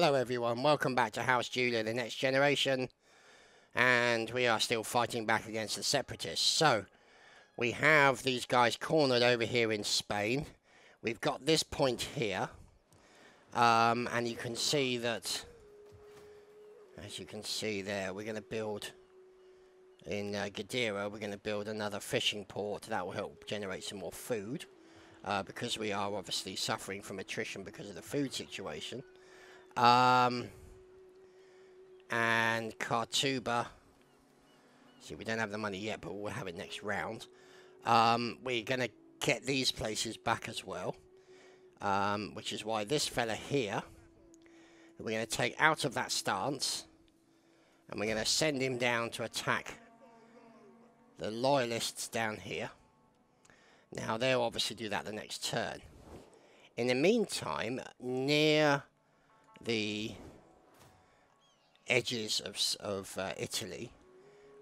Hello everyone, welcome back to House Julia, the next generation. And we are still fighting back against the separatists. So, we have these guys cornered over here in Spain. We've got this point here. And you can see that, as you can see there, we're going to build, in Gadira, we're going to build another fishing port. That will help generate some more food. Because we are obviously suffering from attrition because of the food situation. And Chadtopia. See, we don't have the money yet, but we'll have it next round. We're going to get these places back as well. Which is why this fella here, we're going to take out of that stance. And we're going to send him down to attack the loyalists down here. Now, they'll obviously do that the next turn. In the meantime, near the edges of Italy,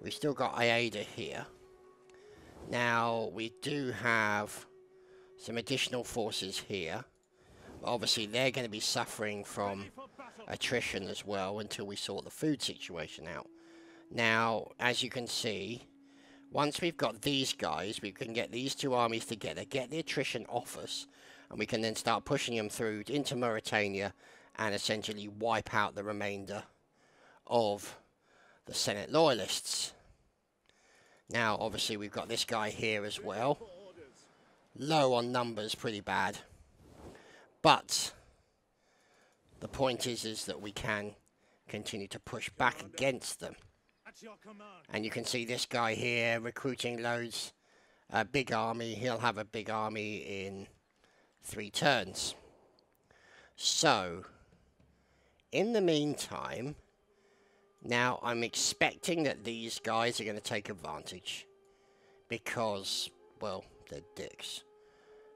we've still got Aida here. Now, we do have some additional forces here. But obviously, they're going to be suffering from attrition as well until we sort the food situation out. Now, as you can see, once we've got these guys, we can get these two armies together, get the attrition off us, and we can then start pushing them through into Mauritania and essentially wipe out the remainder of the Senate loyalists. Now, obviously, we've got this guy here as well. Low on numbers, pretty bad. But the point is that we can continue to push back against them. And you can see this guy here recruiting loads. A big army. He'll have a big army in 3 turns. So, in the meantime, now I'm expecting that these guys are going to take advantage. Because, well, they're dicks.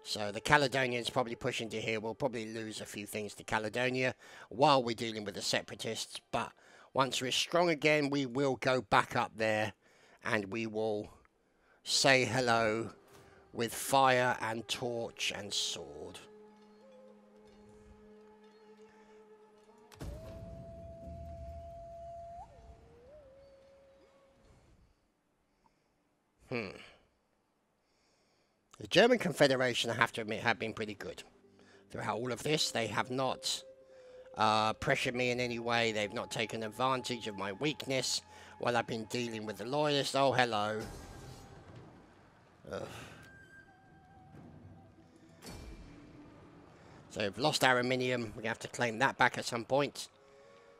So the Caledonians probably push into here. We'll probably lose a few things to Caledonia while we're dealing with the separatists. But once we're strong again, we will go back up there and we will say hello with fire and torch and sword. The German Confederation, I have to admit, have been pretty good. Throughout all of this, they have not pressured me in any way. They've not taken advantage of my weakness while I've been dealing with the loyalists. Oh, hello. Ugh. So we've lost aluminium. We're going to have to claim that back at some point.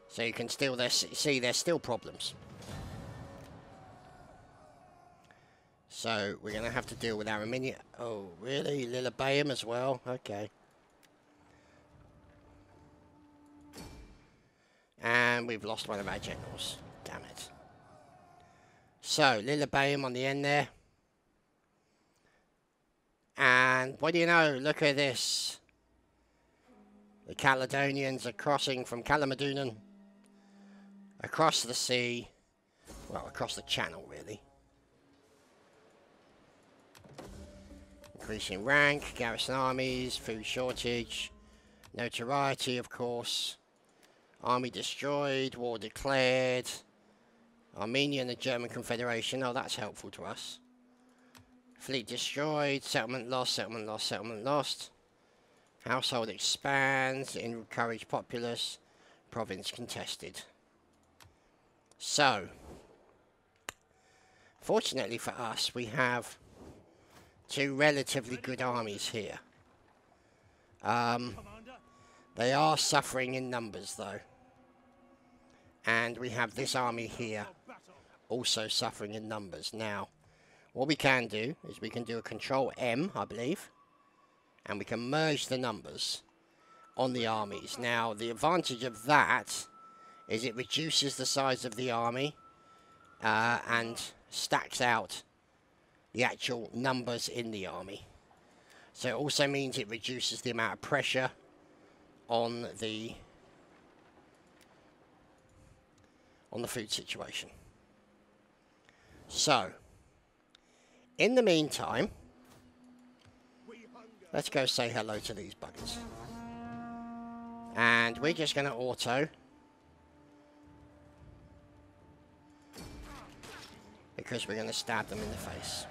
So you can still see there's still problems. So we're going to have to deal with aluminium. Oh, really? Lilybaeum as well? Okay. And we've lost one of our generals. Damn it. So, Lilybaeum on the end there. And what do you know? Look at this. The Caledonians are crossing from Calamedunan across the sea. Well, across the channel, really. Increasing rank, garrison armies, food shortage, notoriety, of course. Army destroyed, war declared. Armenia and the German Confederation. Oh, that's helpful to us. Fleet destroyed, settlement lost, settlement lost, settlement lost. Household expands, encourage populace, province contested. So, fortunately for us, we have 2 relatively good armies here. They are suffering in numbers, though. And we have this army here also suffering in numbers. Now, what we can do is we can do a Control M, I believe. And we can merge the numbers on the armies. Now, the advantage of that is it reduces the size of the army and stacks out the actual numbers in the army. So it also means it reduces the amount of pressure on the food situation. So, in the meantime, let's go say hello to these buggers. And And we're just going to auto. Because we're going to stab them in the face.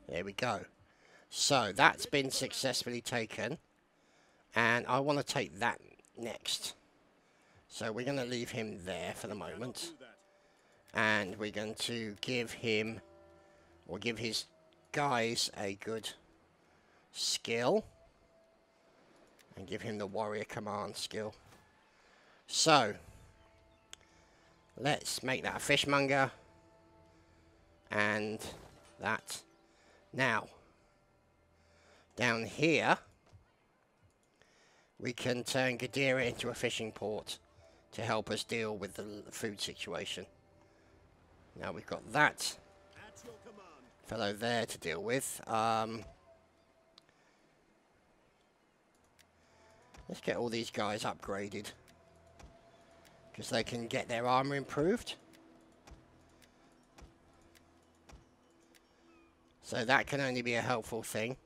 There we go. So, that's been successfully taken. And I want to take that next. So, we're going to leave him there for the moment. And we're going to give him, or give his guys, a good skill. And give him the warrior command skill. So, let's make that a fishmonger. And that. Now, down here, we can turn Gadira into a fishing port to help us deal with the food situation. Now we've got that fellow there to deal with. Let's get all these guys upgraded, because they can get their armor improved. So that can only be a helpful thing.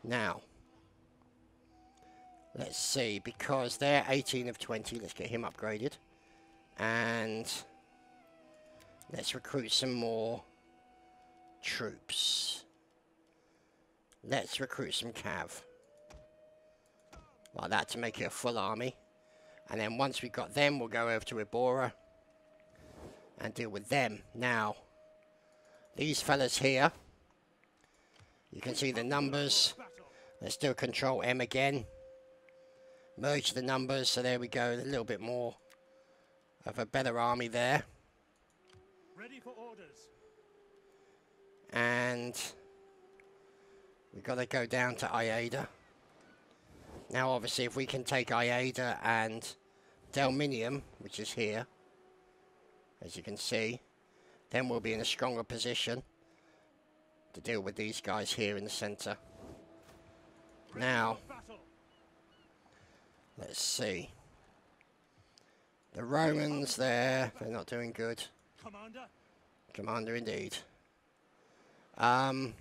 Now, let's see, because they're 18 of 20, let's get him upgraded. And let's recruit some more troops. Let's recruit some cav. Like that, to make it a full army. And then once we've got them, we'll go over to Ibora and deal with them. Now, these fellas here, you can see the numbers. Let's do Control M again. Merge the numbers, so there we go, a little bit more of a better army there. Ready for orders. And we've got to go down to Iada. Now obviously if we can take Iada and Delminium, which is here, as you can see, then we'll be in a stronger position to deal with these guys here in the centre. Now, let's see. The Romans there, they're not doing good. Commander? Commander indeed. 13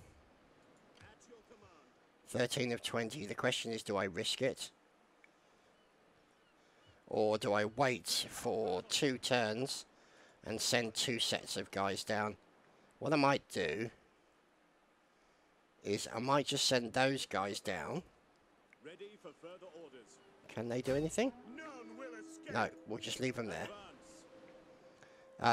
of 20. The question is, do I risk it? Or do I wait for 2 turns and send 2 sets of guys down? What I might do is I might just send those guys down. Ready for further orders. Can they do anything? None will escape. No, we'll just leave them there.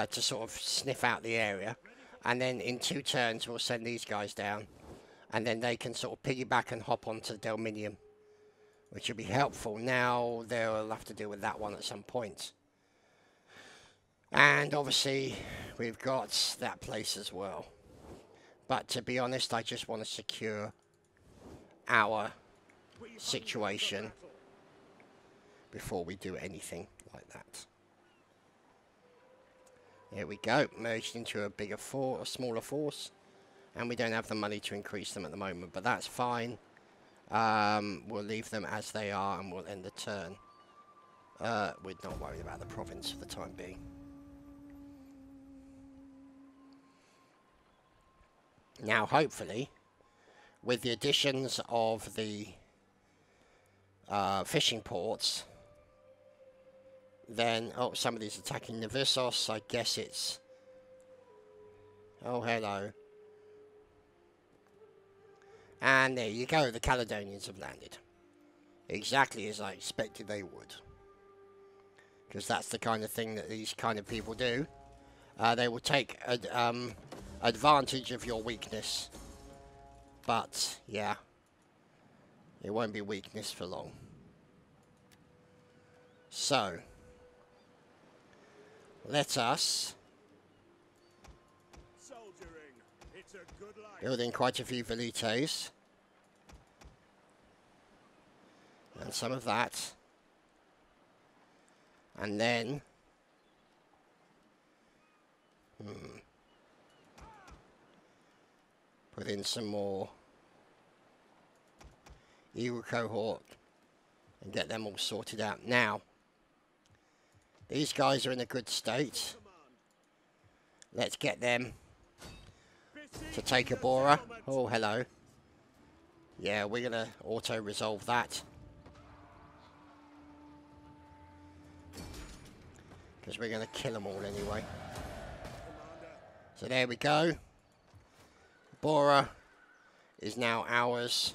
To sort of sniff out the area. And then in 2 turns we'll send these guys down. And then they can sort of piggyback and hop onto Delminium, which will be helpful. Now they'll have to deal with that one at some point. And obviously we've got that place as well. But to be honest, I just want to secure our situation before we do anything like that. There we go, merged into a bigger force, a smaller force, and we don't have the money to increase them at the moment, but that's fine. We'll leave them as they are, and we'll end the turn. We're not worried about the province for the time being. Now, hopefully, with the additions of the fishing ports, then, oh, somebody's attacking Nevissos. I guess it's, oh, hello. And there you go, the Caledonians have landed. Exactly as I expected they would. Because that's the kind of thing that these kind of people do. They will take advantage of your weakness. But, yeah, it won't be weakness for long. So, let us build in quite a few velites. And some of that. And then put in some more Eagle cohort and get them all sorted out. Now, these guys are in a good state. Let's get them to take a Bora. Oh, hello. Yeah, we're going to auto-resolve that. Because we're going to kill them all anyway. So there we go. Bora is now ours.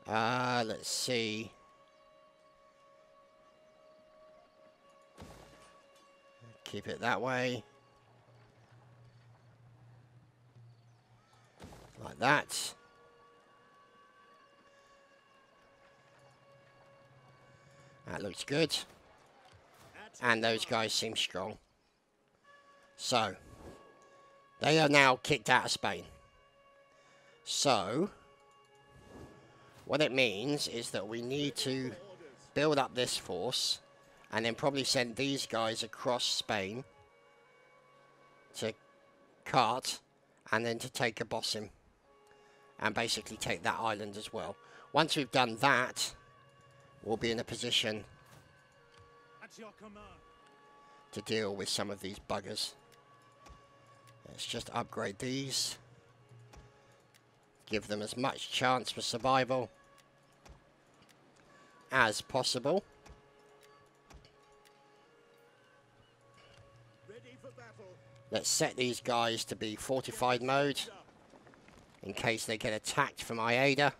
Let's see. Keep it that way. Like that. That looks good. And those guys seem strong. So, they are now kicked out of Spain. So, what it means is that we need to build up this force and then probably send these guys across Spain to Cart and then to take a Bossim and basically take that island as well. Once we've done that, we'll be in a position to deal with some of these buggers. Let's just upgrade these. Give them as much chance for survival as possible. Let's set these guys to be fortified mode in case they get attacked from Iada.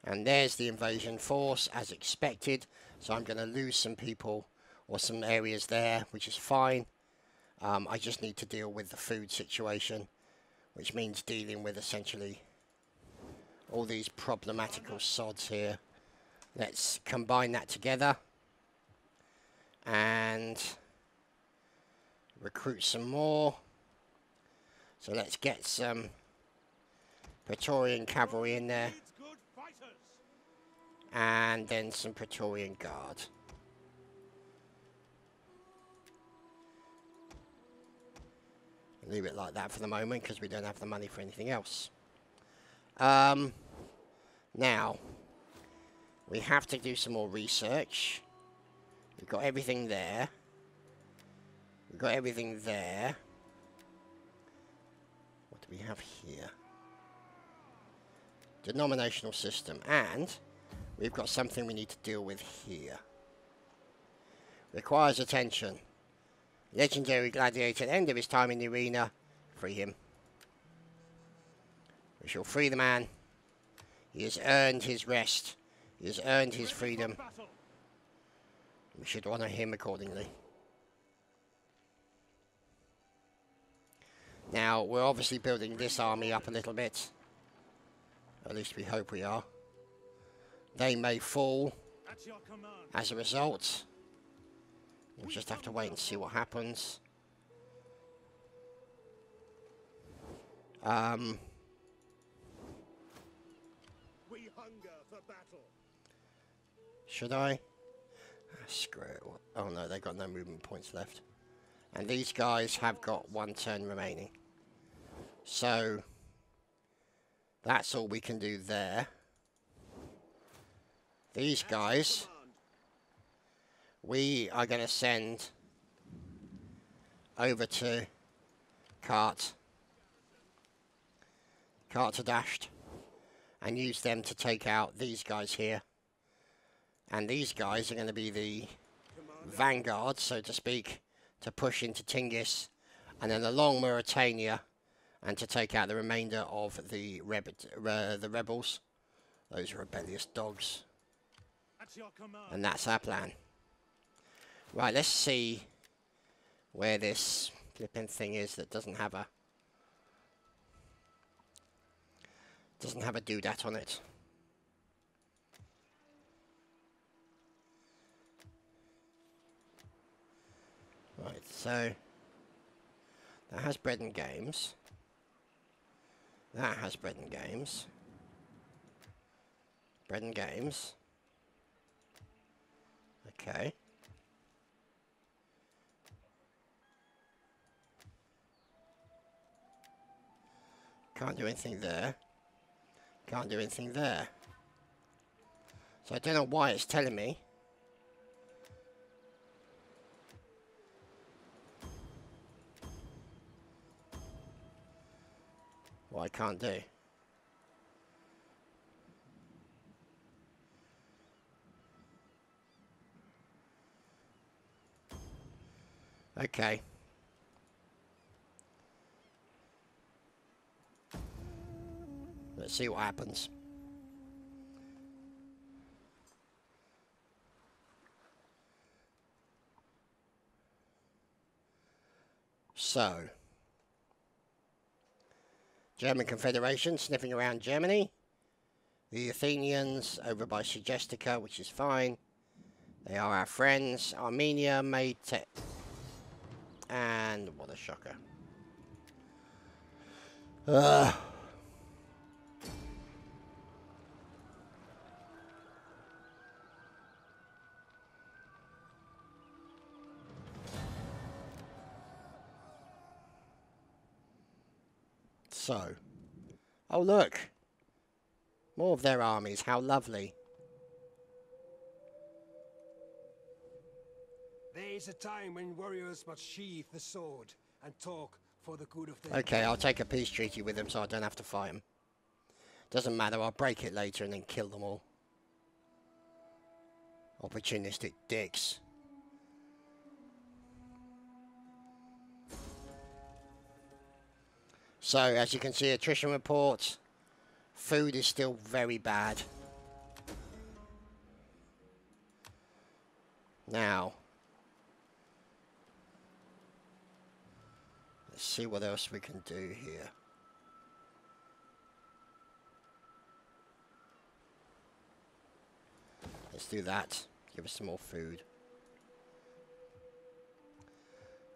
And there's the invasion force as expected. So I'm going to lose some people or some areas there, which is fine. I just need to deal with the food situation, which means dealing with essentially all these problematical sods here. Let's combine that together and recruit some more. So let's get some Praetorian cavalry in there and then some Praetorian guard. Leave it like that for the moment because we don't have the money for anything else. Now, we have to do some more research. We've got everything there. We've got everything there. What do we have here? Denominational system. And we've got something we need to deal with here. Requires attention. Legendary gladiator at the end of his time in the arena. Free him. We shall free the man. He has earned his rest. He has earned his freedom. We should honour him accordingly. Now, we're obviously building this army up a little bit. At least we hope we are. They may fall as a result. We'll just have to wait and see what happens. We hunger for battle. Should I? Screw it. Oh no, they've got no movement points left. And these guys have got one turn remaining. So, that's all we can do there. These guys, we are going to send over to Cart to Dashed, and use them to take out these guys here. And these guys are going to be the vanguard, so to speak, to push into Tingis, and then along Mauritania, and to take out the remainder of the rebels, those rebellious dogs. And that's our plan. Right, let's see where this flipping thing is that doesn't have a doodat on it. Right, so that has bread and games. That has bread and games. Bread and games. Okay. Can't do anything there. Can't do anything there. So I don't know why it's telling me. what I can't do. Okay. Let's see what happens. So, German Confederation sniffing around Germany. The Athenians over by Chadtopia, which is fine. They are our friends. Armenia made and what a shocker. So, oh look, more of their armies. How lovely. There is a time when warriors must sheathe the sword and talk for the good of the... Okay, I'll take a peace treaty with them so I don't have to fight them. Doesn't matter, I'll break it later and then kill them all. Opportunistic dicks. So, as you can see, attrition report. Food is still very bad. Now, let's see what else we can do here. Let's do that. Give us some more food.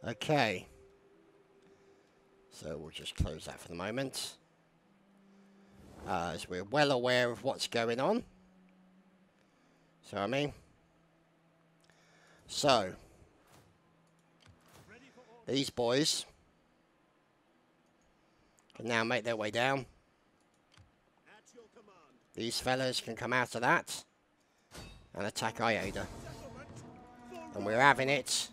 Okay. So we'll just close that for the moment. As we're well aware of what's going on. So I mean. So. These boys can now make their way down. These fellas can come out of that and attack Iada. And we're having it.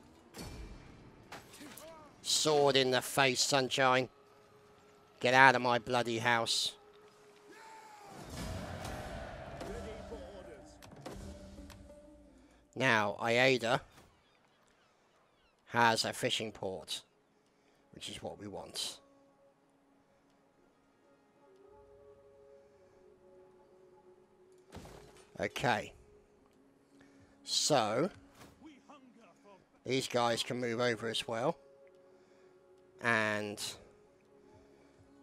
Sword in the face, sunshine. Get out of my bloody house. Now, Iada has a fishing port, which is what we want. Okay. So, these guys can move over as well. And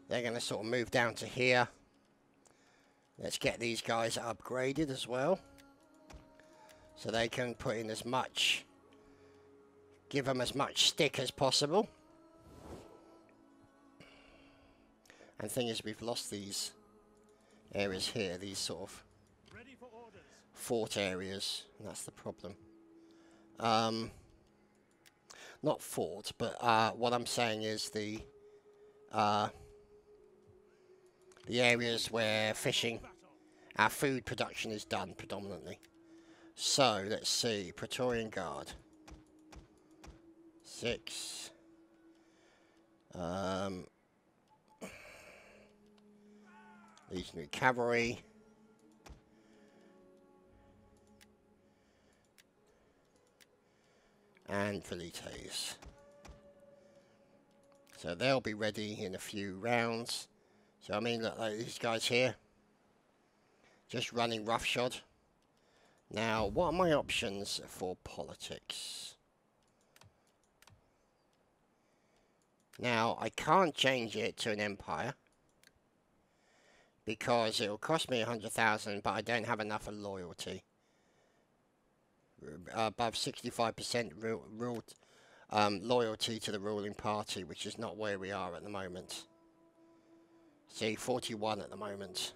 they're going to sort of move down to here. Let's get these guys upgraded as well. So they can put in as much, give them as much stick as possible. And the thing is, we've lost these areas here, these sort of fort areas, and that's the problem. Not fort, but what I'm saying is the areas where fishing, our food production is done predominantly. So let's see, Praetorian Guard, 6. Legionary Cavalry. And Velites. So they'll be ready in a few rounds. So I mean, look, like these guys here, just running roughshod. Now, what are my options for politics? Now, I can't change it to an empire because it'll cost me 100,000, but I don't have enough of loyalty. Above 65% loyalty to the ruling party, which is not where we are at the moment. See, 41 at the moment,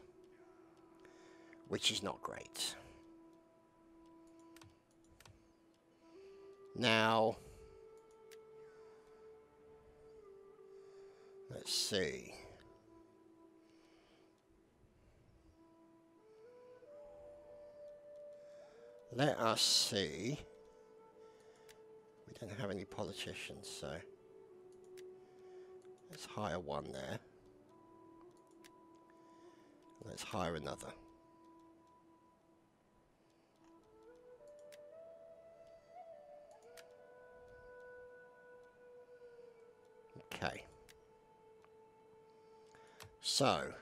which is not great. Now, let's see. Let us see. We don't have any politicians, so let's hire one there. Let's hire another. Okay. So.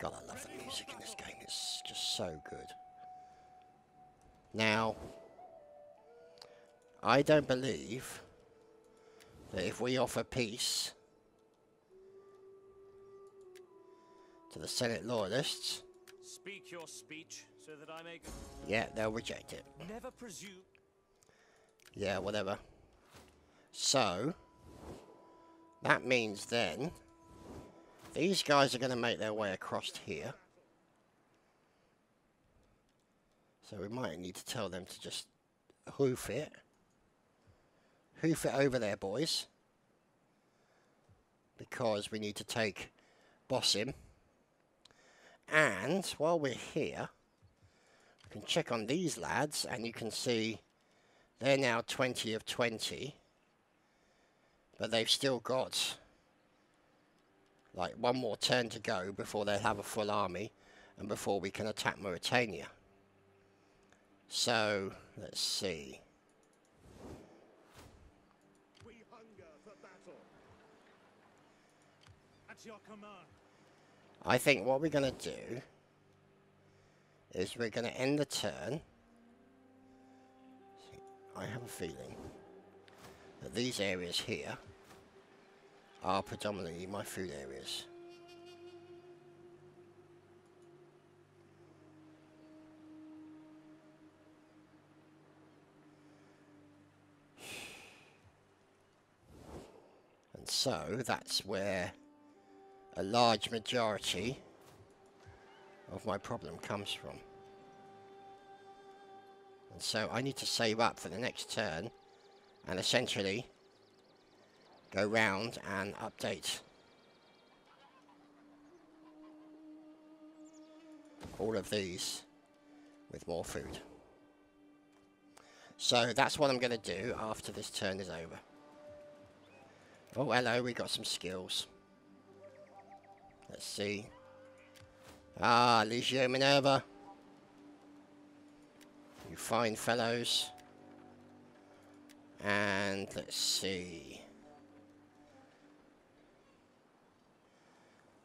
God, I love the music in this game. It's just so good. Now, I don't believe that if we offer peace to the Senate loyalists, speak your speech so that I may go. Yeah, they'll reject it. Never presume. Yeah, whatever. So, that means then, these guys are going to make their way across here. So we might need to tell them to just hoof it. Hoof it over there, boys. Because we need to take Bossim. And while we're here, we can check on these lads, and you can see they're now 20 of 20. But they've still got like one more turn to go before they'll have a full army and before we can attack Mauritania. So, let's see. We hunger for battle. At your command. I think what we're going to do is we're going to end the turn. I have a feeling that these areas here are predominantly my food areas. And so that's where a large majority of my problem comes from. And so I need to save up for the next turn and essentially go round and update all of these with more food. So that's what I'm going to do after this turn is over. Oh, hello, we got some skills. Let's see. Ah, Legio Minerva. You fine fellows. And let's see.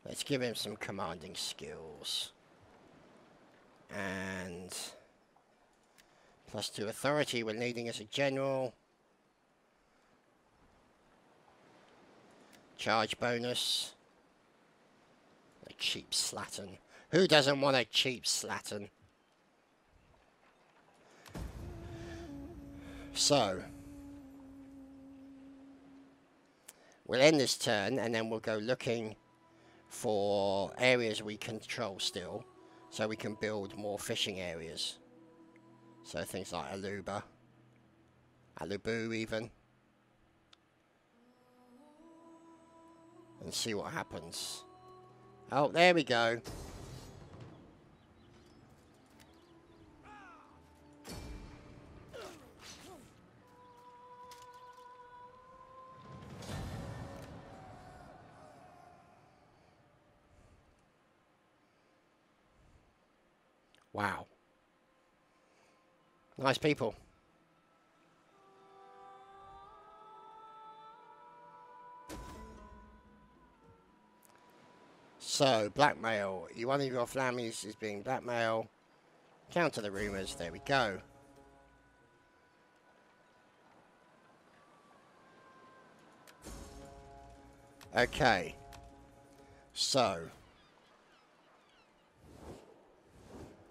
Let's give him some commanding skills. And +2 authority when leading as a general. Charge bonus. A cheap slattern. Who doesn't want a cheap slattern? So, we'll end this turn and then we'll go looking for areas we control still, so we can build more fishing areas. So things like Aluba, Alubu even, and see what happens. Oh, there we go. Wow. Nice people. So, blackmail. One of your families is being blackmailed. Counter the rumours. There we go. Okay. So,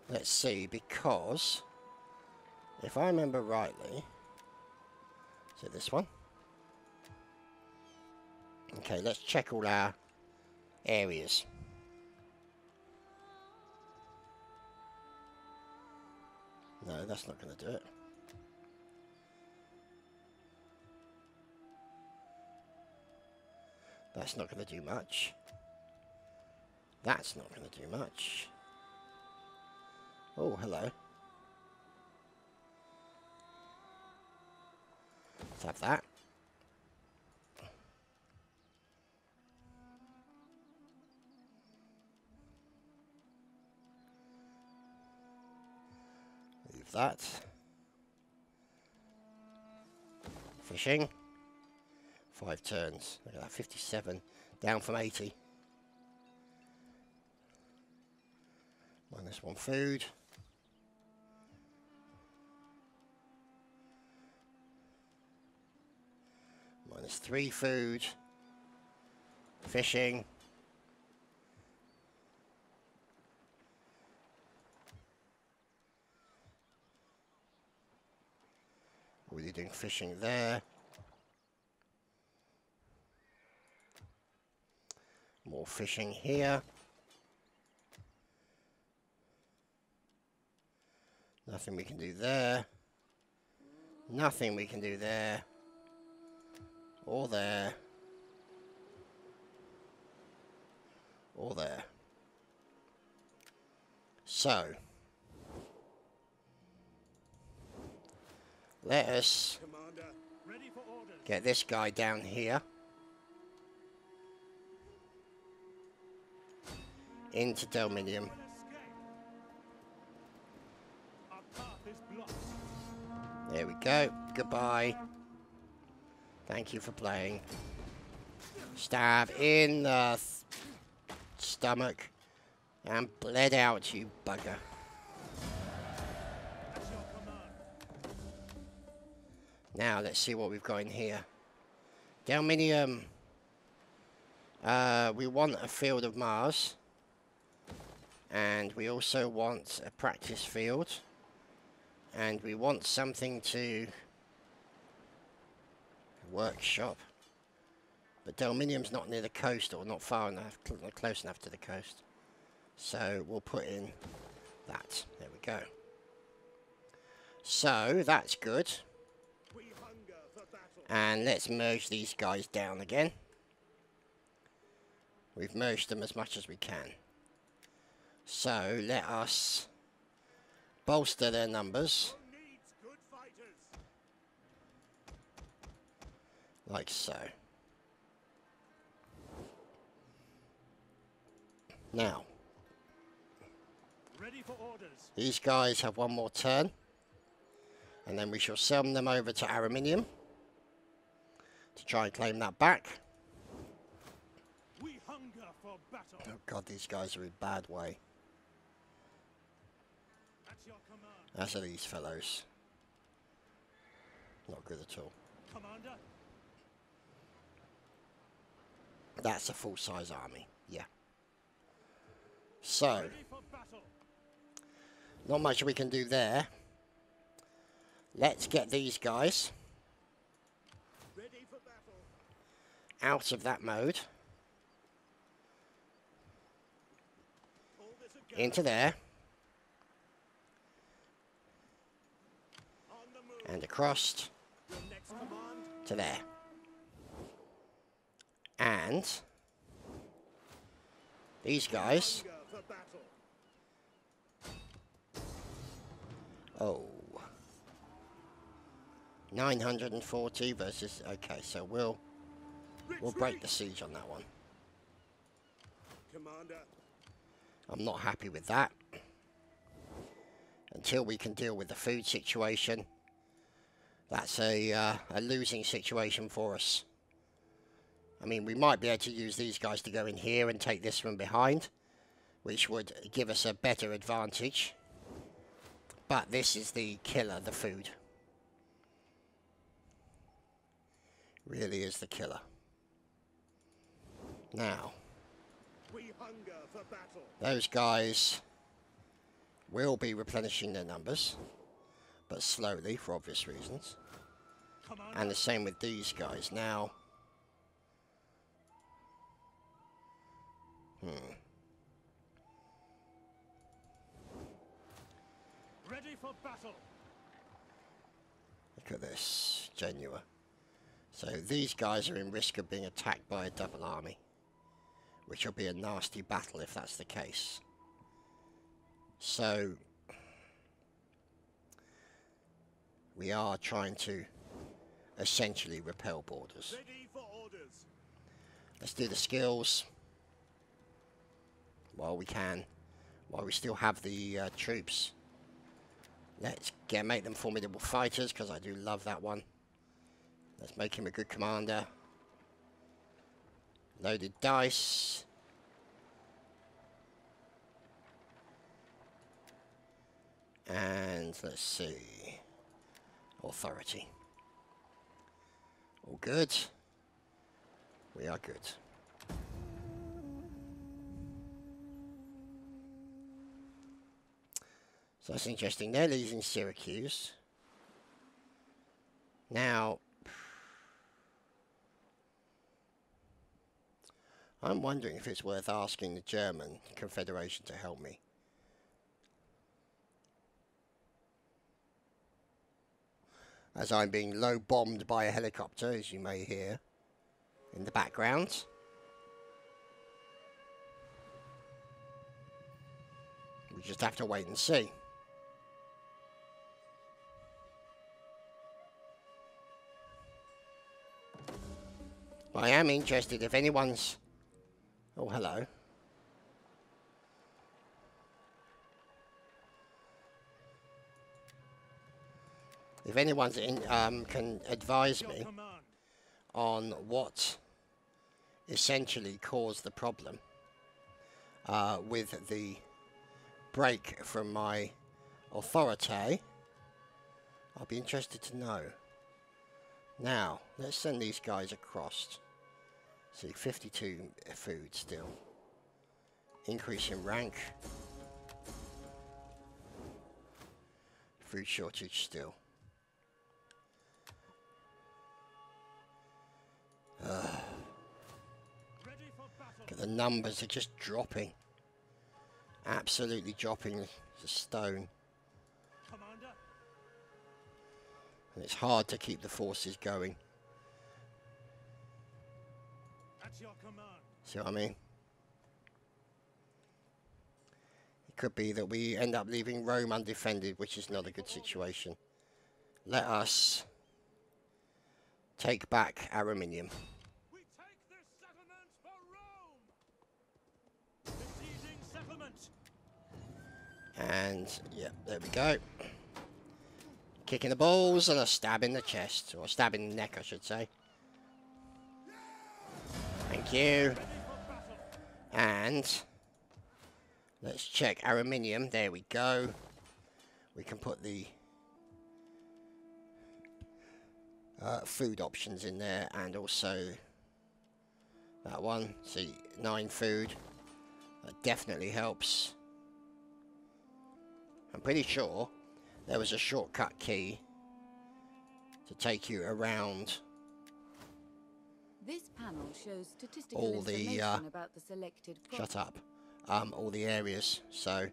let's see, because if I remember rightly, is it this one? Okay, let's check all our areas. No, that's not going to do it. That's not going to do much. That's not going to do much. Oh, hello. Let's have that. Move that. Fishing. 5 turns. Look at that, 57. Down from 80. Minus 1 food. Minus 3 food. Fishing. Already doing fishing there. More fishing here. Nothing we can do there. Nothing we can do there. Or there. Or there. So, let us get this guy down here. Into Delminium. There we go. Goodbye. Thank you for playing. Stab in the stomach. And bled out, you bugger. Now, let's see what we've got in here. Delminium. We want a field of Mars. And we also want a practice field. And we want something to workshop. But Delminium's not near the coast, or not far enough, not close enough to the coast. So we'll put in that. There we go. So that's good. And let's merge these guys down again. We've merged them as much as we can. So let us bolster their numbers. Like so. Now, Ready for orders. These guys have 1 more turn. And then we shall send them over to Aluminium to try and claim that back. We hunger for battle. Oh god, these guys are in bad way. At your command. As are these fellows. Not good at all. Commander. That's a full-size army, yeah. So, Ready for battle. not much we can do there. Let's get these guys Ready for battle. out of that mode. Hold this again. Into there. On the move. And across Your next command. to there. And these guys. Hunger for battle. Oh. 940 versus... Okay, so we'll break the siege on that one. Commander. I'm not happy with that. Until we can deal with the food situation, that's a losing situation for us. I mean, we might be able to use these guys to go in here and take this from behind, which would give us a better advantage. But this is the killer, the food. Really is the killer. Now, We hunger for battle. those guys will be replenishing their numbers, but slowly for obvious reasons. Commander. And the same with these guys. Now, Ready for battle. look at this, Genua. So these guys are in risk of being attacked by a double army, which will be a nasty battle if that's the case. So we are trying to essentially repel borders. Ready for orders. Let's do the skills while we can, while we still have the troops Let's make them formidable fighters, because I do love that one. Let's make him a good commander. Loaded dice. And let's see. Authority. All good. We are good. So that's interesting. They're losing Syracuse. Now, I'm wondering if it's worth asking the German Confederation to help me. As I'm being low bombed by a helicopter, as you may hear in the background. We just have to wait and see. But I am interested if anyone's... Oh, hello. If anyone's can advise me on what essentially caused the problem with the break from my authority, I'll be interested to know. Now, let's send these guys across. See, 52 food still. Increase in rank. Food shortage still. The numbers are just dropping. Absolutely dropping the stone. Commander. And it's hard to keep the forces going. At your command. See what I mean? It could be that we end up leaving Rome undefended, which is not a good situation. Let us take back Arminium. We take this settlement for Rome. Besieging settlement. And, yeah, there we go. Kicking the balls and a stab in the chest. Or a stab in the neck, I should say. Thank you. And let's check Arminium. There we go. We can put the food options in there, and also that one. See, 9 food. That definitely helps. I'm pretty sure there was a shortcut key to take you around This panel shows statistical all the information about the selected shut up. All the areas, so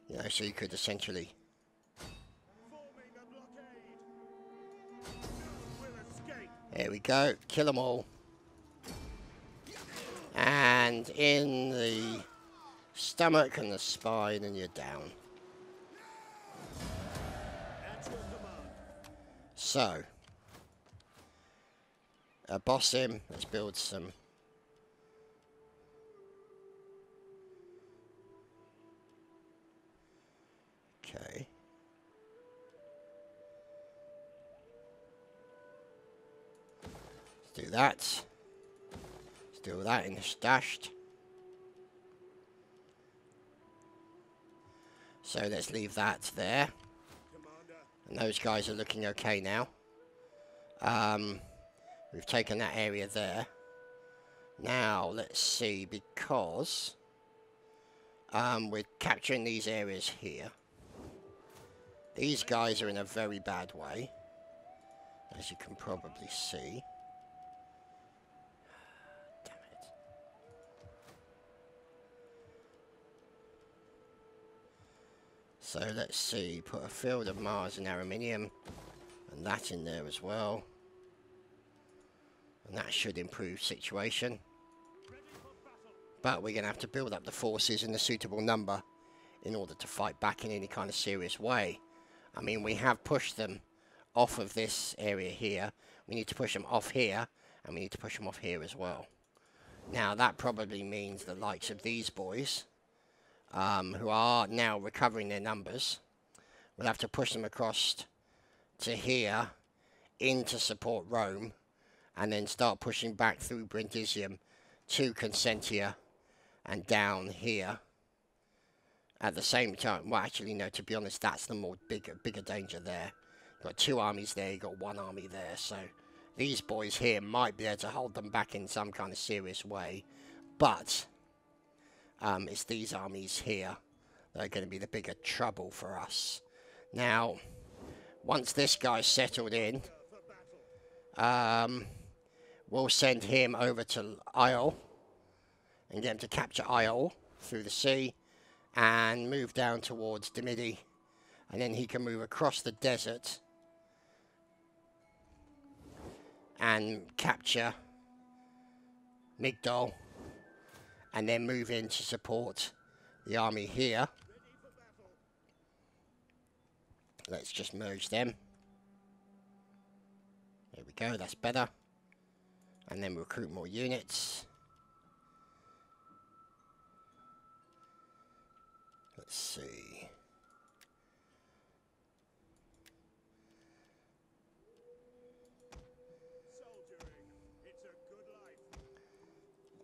you know, so you could essentially Forming a blockade. None will escape. there we go, kill them all. And in the stomach and the spine, and you're down. At your command. So boss him. Let's build some. Okay. Let's do that. Let's do all that in the stashed. So let's leave that there. Commander. And those guys are looking okay now. We've taken that area there. Now, let's see, because we're capturing these areas here. These guys are in a very bad way, as you can probably see. Damn it. So let's see, put a field of Mars and Arminium, and that in there as well. And that should improve situation. But we're going to have to build up the forces in a suitable number in order to fight back in any kind of serious way. I mean, we have pushed them off of this area here. We need to push them off here, and we need to push them off here as well. Now, that probably means the likes of these boys who are now recovering their numbers. We'll have to push them across to here, in to support Rome, and then start pushing back through Brindisium to Consentia and down here. At the same time, well, actually, no, to be honest, that's the bigger danger there. You've got 2 armies there, you've got 1 army there, so these boys here might be able to hold them back in some kind of serious way, but it's these armies here that are going to be the bigger trouble for us. Now, once this guy's settled in, we'll send him over to Isle and get him to capture Isle through the sea and move down towards Dimidi, and then he can move across the desert and capture Migdol, and then move in to support the army here. Let's just merge them. There we go, that's better. And then recruit more units. Let's see.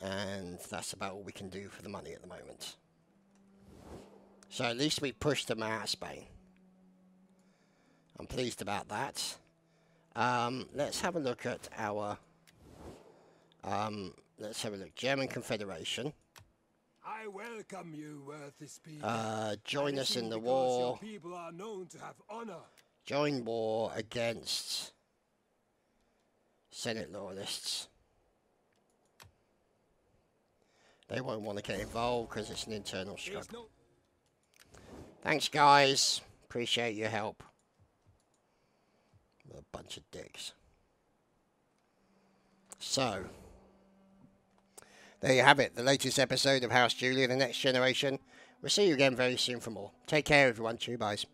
And that's about all we can do for the money at the moment. So at least we pushed them out of Spain. I'm pleased about that. Let's have a look at our... let's have a look. German Confederation. I welcome you, worthy speaker. Join us in the Because war. your people are known to have honor. Join war against Senate loyalists. They won't want to get involved because it's an internal struggle. Thanks, guys. Appreciate your help. A bunch of dicks. So, there you have it. The latest episode of House Julia, The Next Generation. We'll see you again very soon for more. Take care, everyone. Chew, boys.